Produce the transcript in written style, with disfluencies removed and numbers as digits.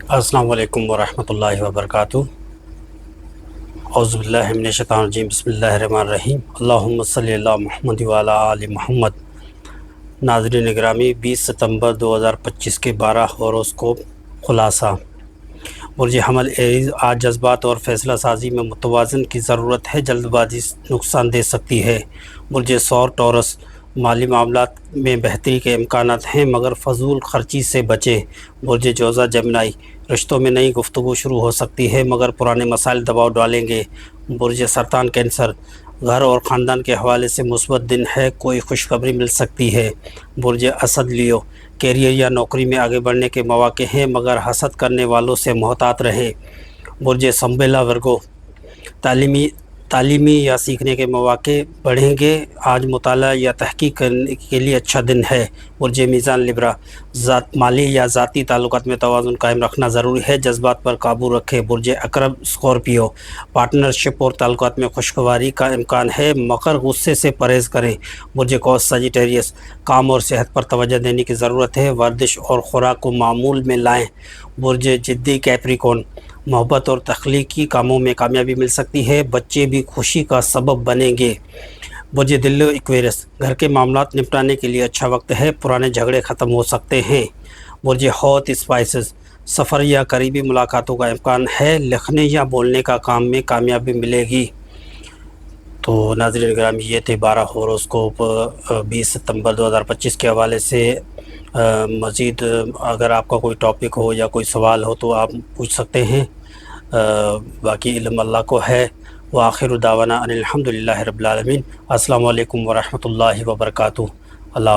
السلام علیکم ورحمۃ اللہ وبرکاتہ۔ اعوذ باللہ من الشیطان الرجیم، بسم اللہ الرحمن الرحیم، اللہم صلی اللہ محمد وعلی آل محمد۔ ناظرین گرامی، 20 ستمبر 2025 کے 12 ہوروسکوپ خلاصہ۔ برج حمل ایریز، آج جذبات اور فیصلہ سازی میں متوازن کی ضرورت ہے، جلد بازی نقصان دے سکتی ہے۔ برج ثور ٹورس، مالی معاملات میں بہتری کے امکانات ہیں مگر فضول خرچی سے بچیں۔ برج جوزہ جمنائی، رشتوں میں نئی گفتگو شروع ہو سکتی ہے مگر پرانے مسائل دباؤ ڈالیں گے۔ برج سرطان کینسر، گھر اور خاندان کے حوالے سے مثبت دن ہے، کوئی خوشخبری مل سکتی ہے۔ برج اسد لیو، کیریئر یا نوکری میں آگے بڑھنے کے مواقع ہیں مگر حسد کرنے والوں سے محتاط رہیں۔ برج سنبیلا ورگو، تعلیمی یا سیکھنے کے مواقع بڑھیں گے، آج مطالعہ یا تحقیق کرنے کے لیے اچھا دن ہے۔ برج میزان لبرا، مالی یا ذاتی تعلقات میں توازن قائم رکھنا ضروری ہے، جذبات پر قابو رکھیں۔ برج عقرب اسکورپیو، پارٹنرشپ اور تعلقات میں خوشگواری کا امکان ہے مگر غصے سے پرہیز کریں۔ برج قوس سیجیٹیریس، کام اور صحت پر توجہ دینے کی ضرورت ہے، ورزش اور خوراک کو معمول میں لائیں۔ برج جدی کیپریکون، محبت اور تخلیقی کاموں میں کامیابی مل سکتی ہے، بچے بھی خوشی کا سبب بنیں گے۔ برج دلو ایکویرس، گھر کے معاملات نپٹانے کے لیے اچھا وقت ہے، پرانے جھگڑے ختم ہو سکتے ہیں۔ برج حوت اسپائسز، سفر یا قریبی ملاقاتوں کا امکان ہے، لکھنے یا بولنے کا کام میں کامیابی ملے گی۔ تو ناظرین گرامی، یہ تھے 12 ہوروسکوپ 20 ستمبر 2025 کے حوالے سے۔ مزید اگر آپ کا کوئی ٹاپک ہو یا کوئی سوال ہو تو آپ پوچھ سکتے ہیں، باقی علم اللہ کو ہے۔ وآخر دعوانا ان الحمد للہ رب العالمین۔ السلام علیکم ورحمۃ اللہ وبرکاتہ۔ اللہ